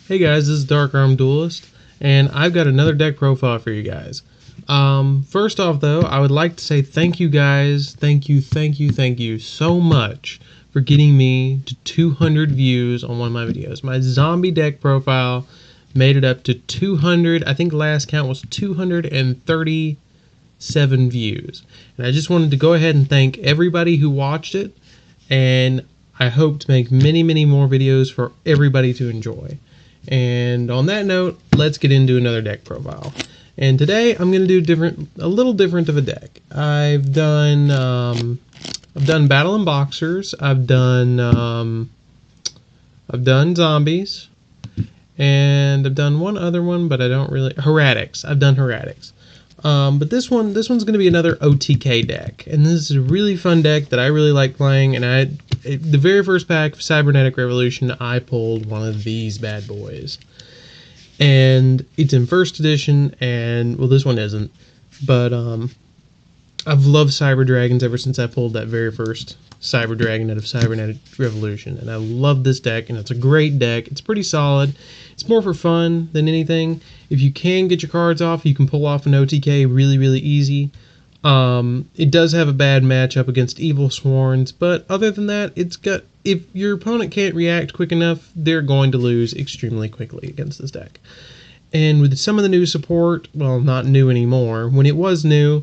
Hey guys, this is Dark Arm Duelist, and I've got another deck profile for you guys. First off though, I would like to say thank you guys, thank you so much for getting me to 200 views on one of my videos. My zombie deck profile made it up to 200, I think last count was 237 views. And I just wanted to go ahead and thank everybody who watched it, and I hope to make many more videos for everybody to enjoy. And on that note, let's get into another deck profile. And today I'm going to do a little different of a deck. I've done Battle and Boxers. I've done zombies, and I've done one other one, but I don't really Heretics. I've done Heretics. But this one's going to be another OTK deck, and this is a really fun deck that I really like playing. And the very first pack of Cybernetic Revolution, I pulled one of these bad boys, and it's in first edition. And well, this one isn't, but I've loved Cyber Dragons ever since I pulled that very first Cyber Dragon out of Cybernetic Revolution, and I love this deck, and it's a great deck. It's pretty solid. It's more for fun than anything. If you can get your cards off, you can pull off an OTK really easy. It does have a bad matchup against Evil Sworns, but other than that, if your opponent can't react quick enough, they're going to lose extremely quickly against this deck. And with some of the new support, well, not new anymore, when it was new,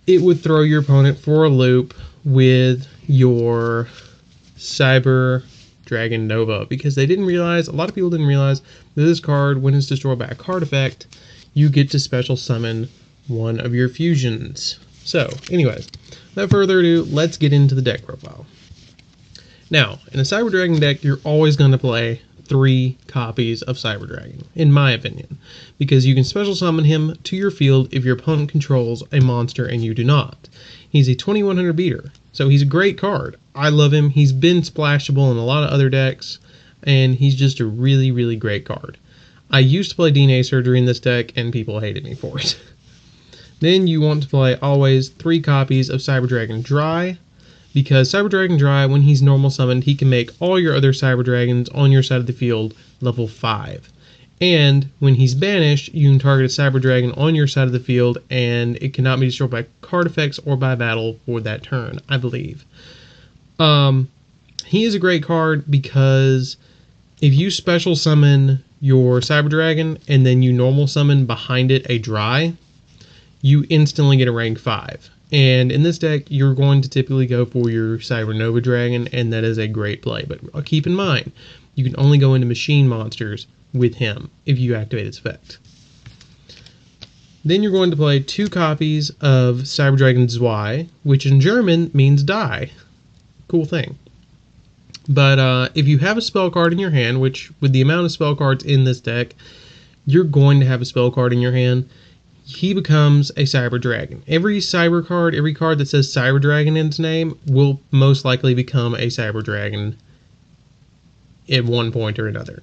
it would throw your opponent for a loop with your Cyber Dragon Nova, because a lot of people didn't realize that this card, when it's destroyed by a card effect, you get to special summon one of your fusions. So, anyways, without further ado, let's get into the deck profile. Now, in a Cyber Dragon deck, you're always going to play 3 copies of Cyber Dragon, in my opinion, because you can special summon him to your field if your opponent controls a monster and you do not. He's a 2100 beater, so he's a great card. I love him. He's been splashable in a lot of other decks, and he's just a really great card. I used to play DNA Surgery in this deck, and people hated me for it. Then you want to play always 3 copies of Cyber Dragon Dry, because Cyber Dragon Dry, when he's normal summoned, he can make all your other Cyber Dragons on your side of the field level 5. And when he's banished, you can target a Cyber Dragon on your side of the field, and it cannot be destroyed by card effects or by battle for that turn, I believe. He is a great card because if you special summon your Cyber Dragon and then you normal summon behind it a Dry, you instantly get a rank 5. And in this deck, you're going to typically go for your Cyber Nova Dragon, and that is a great play. But keep in mind, you can only go into machine monsters with him if you activate its effect. Then you're going to play 2 copies of Cyber Dragon Zwei, which in German means die. Cool thing. But if you have a spell card in your hand, which with the amount of spell cards in this deck, you're going to have a spell card in your hand, he becomes a Cyber Dragon. Every cyber card, every card that says Cyber Dragon in its name will most likely become a Cyber Dragon at one point or another.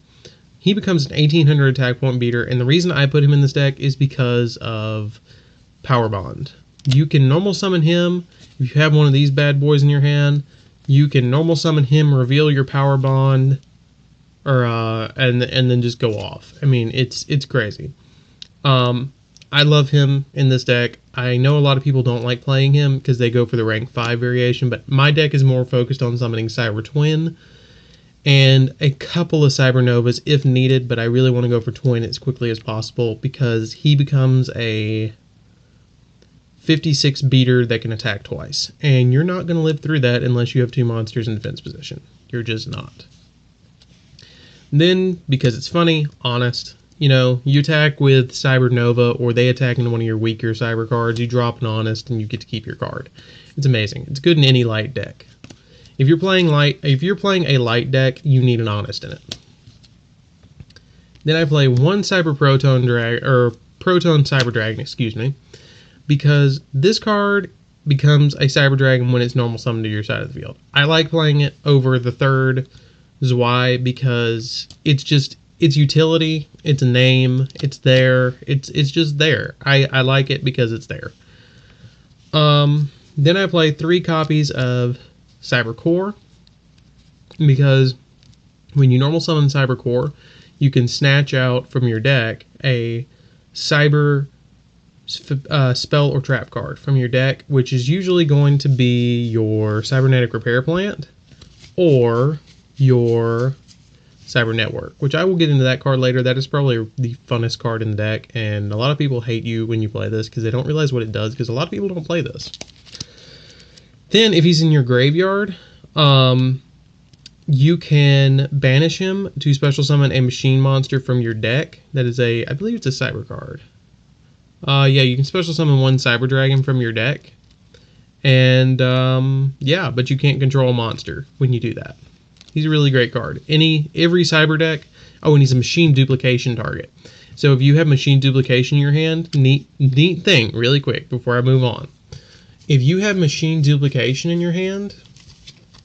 He becomes an 1800 attack point beater, and the reason I put him in this deck is because of Power Bond. You can normal summon him. If you have one of these bad boys in your hand, you can normal summon him, reveal your Power Bond, or and then just go off. I mean, it's crazy. I love him in this deck. I know a lot of people don't like playing him because they go for the rank 5 variation, but my deck is more focused on summoning Cyber Twin and a couple of Cyber Novas if needed, but I really want to go for Twin as quickly as possible because he becomes a 56 beater that can attack twice, and you're not going to live through that unless you have 2 monsters in defense position. You're just not. Then, because it's funny, honest, you attack with Cyber Nova, or they attack into one of your weaker cyber cards, you drop an honest, and you get to keep your card. It's amazing. It's good in any light deck. If you're playing a light deck, you need an honest in it. Then I play 1 Cyber Proton Proton Cyber Dragon, excuse me, because this card becomes a Cyber Dragon when it's normal summoned to your side of the field. I like playing it over the 3rd Zwei because it's utility, it's a name, it's there, it's just there. I like it because it's there. Then I play 3 copies of Cyber Core, because when you normal summon Cyber Core, you can snatch out from your deck a cyber spell or trap card from your deck, which is usually going to be your cybernetic repair plant or your cyber network, which I will get into that card later. That is probably the funnest card in the deck, and a lot of people hate you when you play this because they don't realize what it does, because a lot of people don't play this. Then if he's in your graveyard, you can banish him to special summon a machine monster from your deck. That is I believe it's a cyber card. Yeah, you can special summon one cyber dragon from your deck. And, yeah, but you can't control a monster when you do that. He's a really great card. Every cyber deck... Oh, and he's a machine duplication target. So if you have machine duplication in your hand, neat thing, really quick, before I move on. If you have machine duplication in your hand...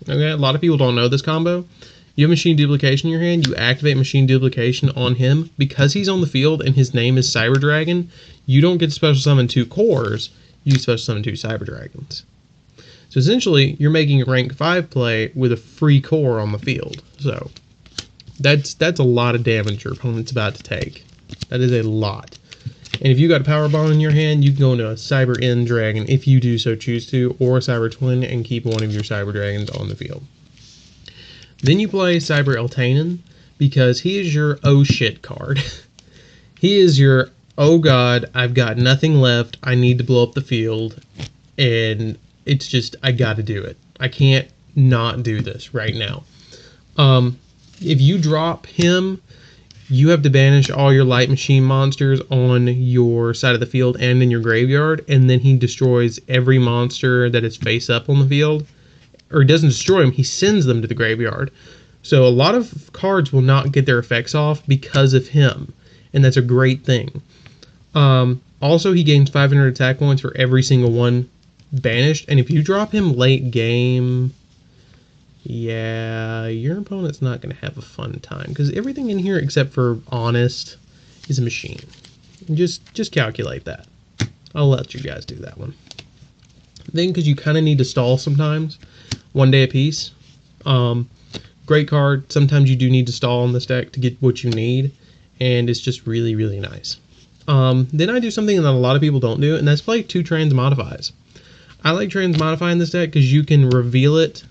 Okay, a lot of people don't know this combo. You have machine duplication in your hand, you activate machine duplication on him. Because he's on the field and his name is Cyber Dragon, you don't get to special summon 2 cores, you special summon 2 Cyber Dragons. So essentially, you're making a rank 5 play with a free core on the field. So that's a lot of damage your opponent's about to take. That is a lot. And if you got a Power Bond in your hand, you can go into a Cyber End Dragon if you do so choose to, or a Cyber Twin, and keep one of your Cyber Dragons on the field. Then you play Cyber Eltanen, because he is your oh shit card. He is your, oh god, I've got nothing left, I need to blow up the field, and it's just, I gotta do it. I can't not do this right now. If you drop him, you have to banish all your light machine monsters on your side of the field and in your graveyard, and then he destroys every monster that is face up on the field. Or he doesn't destroy them, he sends them to the graveyard. So a lot of cards will not get their effects off because of him, and that's a great thing. Also, he gains 500 attack points for every single one banished, and if you drop him late game... Yeah, your opponent's not going to have a fun time, because everything in here except for Honest is a machine. Just calculate that. I'll let you guys do that one. Then, because you kind of need to stall sometimes, 1 day apiece. Great card. Sometimes you do need to stall on this deck to get what you need, and it's just really, really nice. Then I do something that a lot of people don't do, and that's play 2 Transmodifies. I like Transmodify in this deck because you can reveal it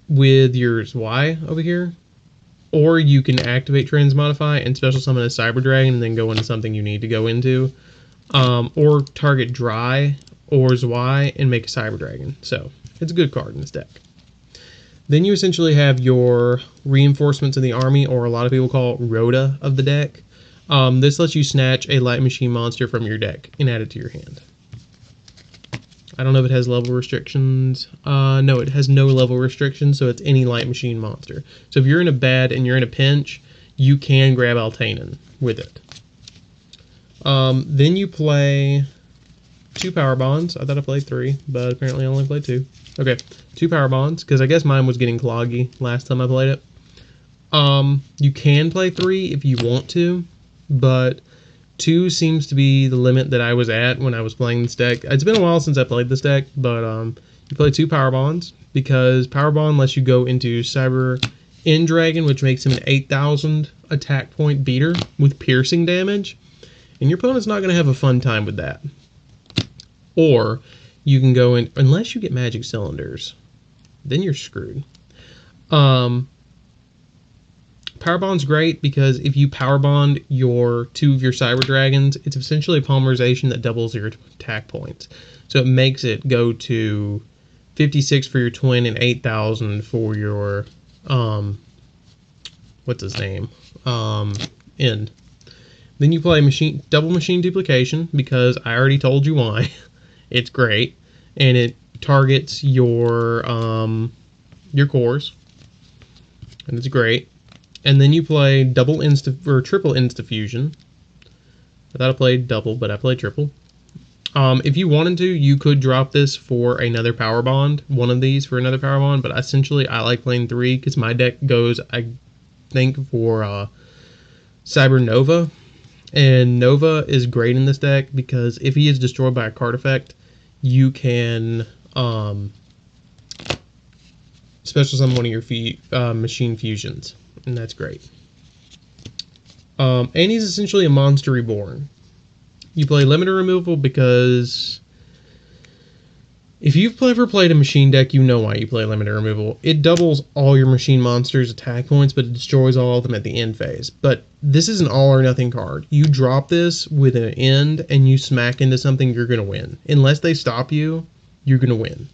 with your Y over here, or you can activate Transmodify and special summon a Cyber Dragon and then go into something you need to go into, or target Dry or Zwei and make a Cyber Dragon. So it's a good card in this deck. Then you essentially have your reinforcements of the army, or a lot of people call it Rhoda of the deck. This lets you snatch a light machine monster from your deck and add it to your hand. I don't know if it has level restrictions. No, it has no level restrictions, so it's any light machine monster. So if you're in a bad and you're in a pinch, you can grab Eltanen with it. Then you play 2 Power Bonds. I thought I played 3, but apparently I only played 2. Okay, 2 Power Bonds, because I guess mine was getting cloggy last time I played it. You can play 3 if you want to, but 2 seems to be the limit that I was at when I was playing this deck. It's been a while since I played this deck, but you play 2 Power Bonds, because Power Bond lets you go into Cyber End Dragon, which makes him an 8,000 attack point beater with piercing damage, and your opponent's not going to have a fun time with that. Or you can go in, unless you get Magic Cylinders, then you're screwed. Power Bond's great because if you Power Bond 2 of your Cyber Dragons, it's essentially a polymerization that doubles your attack points. So it makes it go to 56 for your twin and 8,000 for your, what's his name? End. Then you play double machine duplication, because I already told you why. It's great. And it targets your cores. And it's great. And then you play triple Insta-Fusion. I thought I played double, but I played triple. If you wanted to, you could drop this for another Power Bond, one of these for another Power Bond, but essentially I like playing 3 because my deck goes, I think, for Cyber Nova. And Nova is great in this deck because if he is destroyed by a card effect, you can special summon one of your machine fusions. And that's great. And he's essentially a monster reborn. You play limiter removal because if you've ever played a machine deck, you know why you play limiter removal. It doubles all your machine monsters' attack points, but it destroys all of them at the end phase. But this is an all or nothing card. You drop this with an end and you smack into something, you're going to win. Unless they stop you, you're going to win.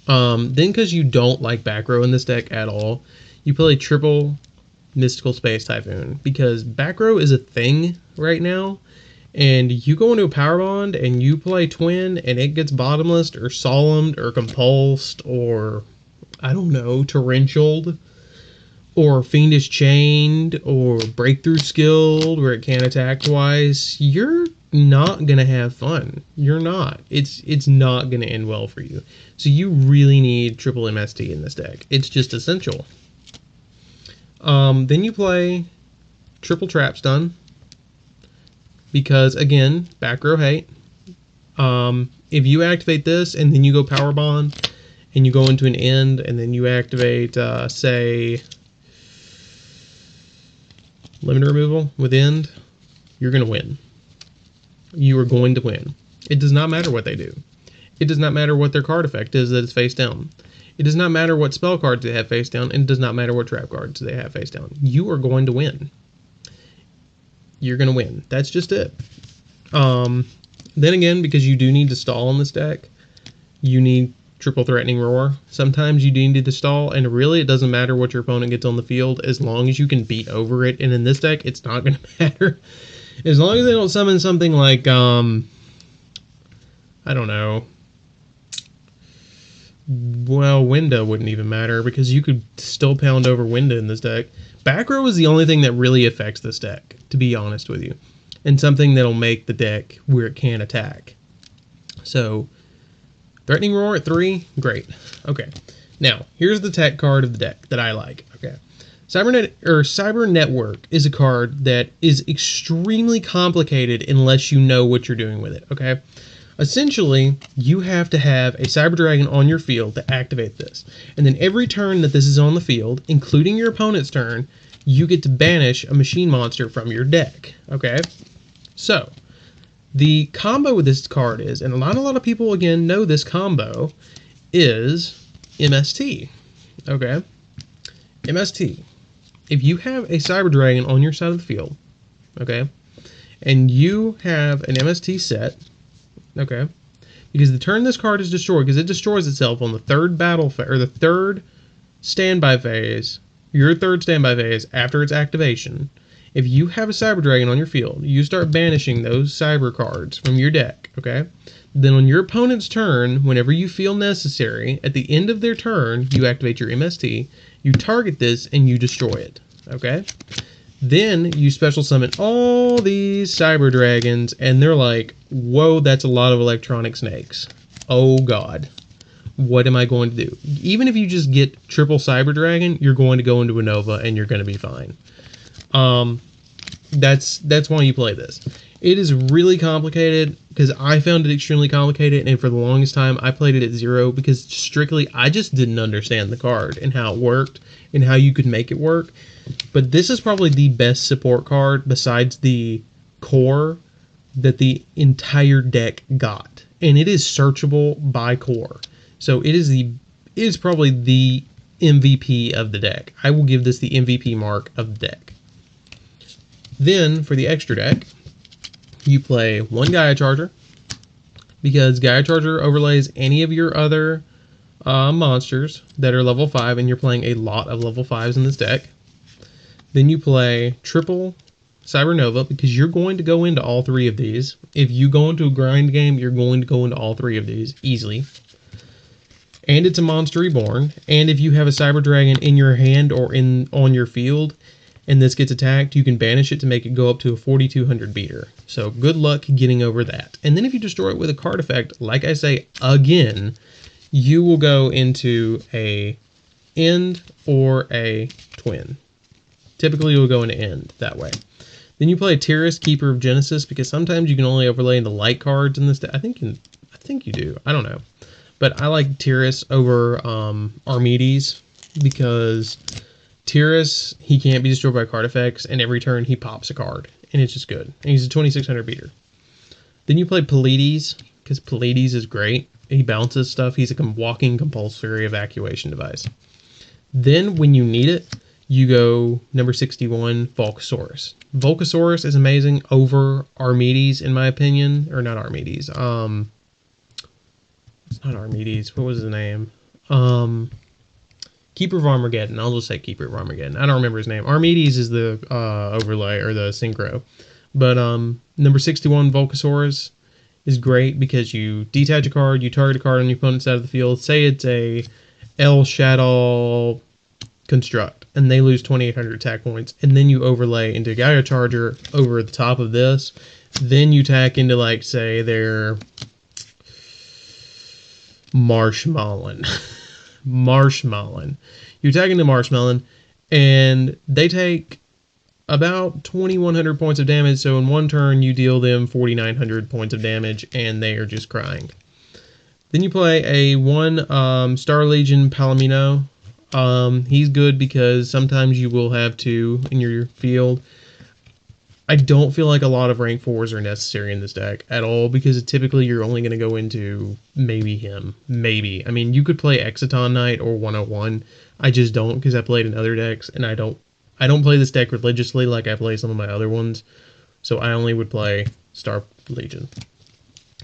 Then because you don't like back row in this deck at all, you play triple Mystical Space Typhoon. Because back row is a thing right now. And you go into a power bond and you play twin and it gets bottomless or solemned or compulsed or, I don't know, torrentialed or fiendish chained or breakthrough skilled where it can't attack twice. You're not going to have fun. You're not. It's not going to end well for you. So you really need triple MST in this deck. It's just essential. Then you play triple Trap Stun. Because, again, back row hate. If you activate this and then you go power bond and you go into an end and then you activate, say, limit removal with end, you're going to win. You are going to win. It does not matter what they do. It does not matter what their card effect is that is face down. It does not matter what spell cards they have face down, and it does not matter what trap cards they have face down. You are going to win. You're going to win. That's just it. Then again, because you do need to stall on this deck, you need triple Threatening Roar. Sometimes you do need to stall, and really it doesn't matter what your opponent gets on the field as long as you can beat over it. And in this deck, it's not going to matter. As long as they don't summon something like, I don't know. Well, Winda wouldn't even matter because you could still pound over Winda in this deck. Back row is the only thing that really affects this deck, to be honest with you. And something that'll make the deck where it can attack. So, Threatening Roar at 3, great. Okay, now, here's the tech card of the deck that I like. Okay, Cyber Network is a card that is extremely complicated unless you know what you're doing with it, okay? Essentially, you have to have a Cyber Dragon on your field to activate this. And then every turn that this is on the field, including your opponent's turn, you get to banish a machine monster from your deck. Okay? So, the combo with this card is, and not a lot of people, again, know this combo, is MST. Okay? MST. If you have a Cyber Dragon on your side of the field, okay, and you have an MST set, okay, because the turn this card is destroyed, because it destroys itself on the third battle phase, or the third standby phase, your third standby phase after its activation. If you have a Cyber Dragon on your field, you start banishing those Cyber cards from your deck, okay? Then on your opponent's turn, whenever you feel necessary, at the end of their turn, you activate your MST, you target this, and you destroy it, okay? Then you special summon all these Cyber Dragons, and they're like, whoa, that's a lot of electronic snakes. Oh god. What am I going to do? Even if you just get triple Cyber Dragon, you're going to go into a Nova, and you're going to be fine. That's why you play this. It is really complicated, because I found it extremely complicated, and for the longest time, I played it at 0, because strictly, I just didn't understand the card, and how it worked, and how you could make it work. But this is probably the best support card besides the core that the entire deck got. And it is searchable by core. So it is probably the MVP of the deck. I will give this the MVP mark of the deck. Then for the extra deck, you play one Gaia Charger, because Gaia Charger overlays any of your other monsters that are level 5, and you're playing a lot of level 5s in this deck. Then you play triple Cyber Nova, because you're going to go into all 3 of these. If you go into a grind game, you're going to go into all 3 of these easily. And it's a Monster Reborn. And if you have a Cyber Dragon in your hand or on your field, and this gets attacked, you can banish it to make it go up to a 4200 beater. So good luck getting over that. And then if you destroy it with a card effect, like I say again, you will go into a end or a twin. Typically, you'll go into end that way. Then you play Tiras, Keeper of Genesis, because sometimes you can only overlay the light cards in this deck. I think you do. I don't know. But I like Tiras over Armides, because Tyrus, he can't be destroyed by card effects, and every turn he pops a card, and it's just good. And he's a 2600 beater. Then you play Pleiades, because Pleiades is great. He bounces stuff. He's a walking compulsory evacuation device. Then, when you need it, you go number 61, Volcasaurus. Volcasaurus is amazing over Armides, in my opinion. Or not Armides. It's not Armides. What was his name? Keeper of Armageddon. I'll just say Keeper of Armageddon. I don't remember his name. Armides is the overlay or the synchro. But number 61, Volcasaurus, is great because you detach a card, you target a card on your opponent's side of the field. Say it's a El Shaddol construct, and they lose 2,800 attack points, and then you overlay into Gaia Charger over the top of this. Then you tack into, like, say, their Marshmallow. Marshmallow. You tag into Marshmallow, and they take about 2,100 points of damage, so in one turn you deal them 4,900 points of damage, and they are just crying. Then you play a 1 Star Legion Palomino. He's good because sometimes you will have 2 in your field. I don't feel like a lot of rank 4s are necessary in this deck at all, because typically you're only going to go into maybe him. Maybe. I mean, you could play Exciton Knight or 101. I just don't, because I played in other decks, and I don't play this deck religiously like I play some of my other ones. So I only would play Star Legion.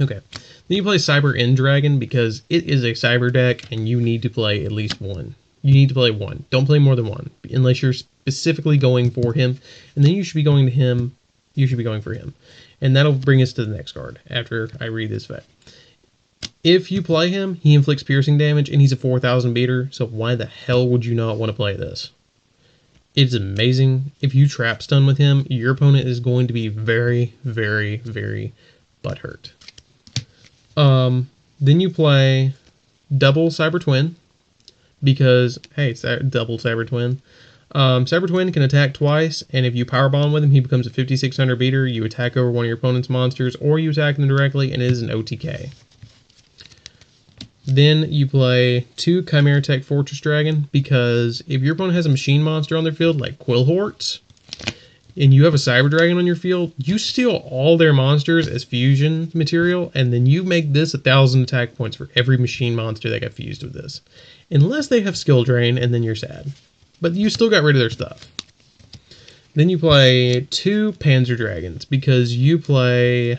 Okay. Then you play Cyber End Dragon, because it is a cyber deck, and you need to play at least 1. You need to play 1. Don't play more than 1, unless you're specifically going for him. And then you should be going to him. You should be going for him. And that'll bring us to the next card after I read this fact. If you play him, he inflicts piercing damage, and he's a 4,000 beater. So why the hell would you not want to play this? It's amazing. If you trap stun with him, your opponent is going to be very, very, very butthurt. Then you play double Cyber Twin, because, hey, it's double Cyber Twin. Cyber Twin can attack twice, and if you powerbomb with him, he becomes a 5,600 beater. You attack over one of your opponent's monsters, or you attack them directly, and it is an OTK. Then you play 2 Chimera Tech Fortress Dragon, because if your opponent has a machine monster on their field, like Quillhorts, and you have a Cyber Dragon on your field, you steal all their monsters as fusion material, and then you make this 1,000 attack points for every machine monster that got fused with this. Unless they have skill drain, and then you're sad. But you still got rid of their stuff. Then you play 2 Panzer Dragons, because you play...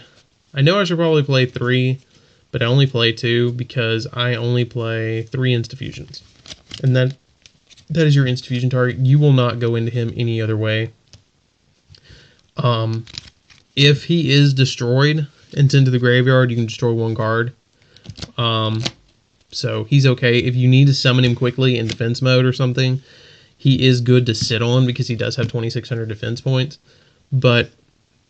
I know I should probably play 3, but I only play 2 because I only play 3 Insta-Fusions. And that is your Insta-Fusion target. You will not go into him any other way. If he is destroyed and sent to the graveyard, you can destroy 1 card. So he's okay. If you need to summon him quickly in defense mode or something, he is good to sit on because he does have 2,600 defense points. But,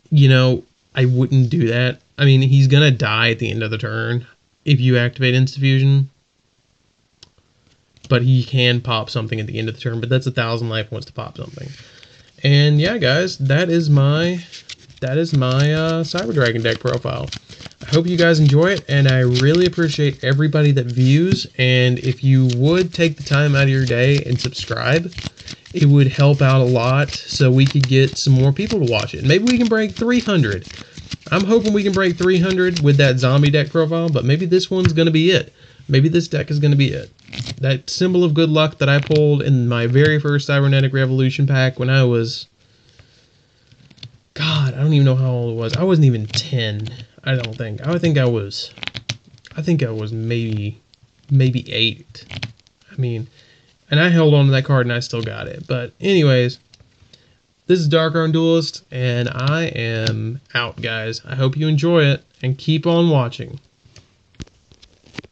you know, I wouldn't do that. I mean, he's going to die at the end of the turn if you activate Insta-Fusion. But he can pop something at the end of the turn. But that's 1,000 life points to pop something. And yeah, guys, that is my Cyber Dragon deck profile. I hope you guys enjoy it, and I really appreciate everybody that views. And if you would take the time out of your day and subscribe, it would help out a lot so we could get some more people to watch it. Maybe we can break 300. I'm hoping we can break 300 with that zombie deck profile, but maybe this one's going to be it. Maybe this deck is going to be it. That symbol of good luck that I pulled in my very first Cybernetic Revolution pack when I was... God, I don't even know how old I was. I wasn't even 10, I don't think. I think I was maybe 8. I mean, and I held on to that card and I still got it. But anyways, this is Darkarn Duelist, and I am out, guys. I hope you enjoy it, and keep on watching.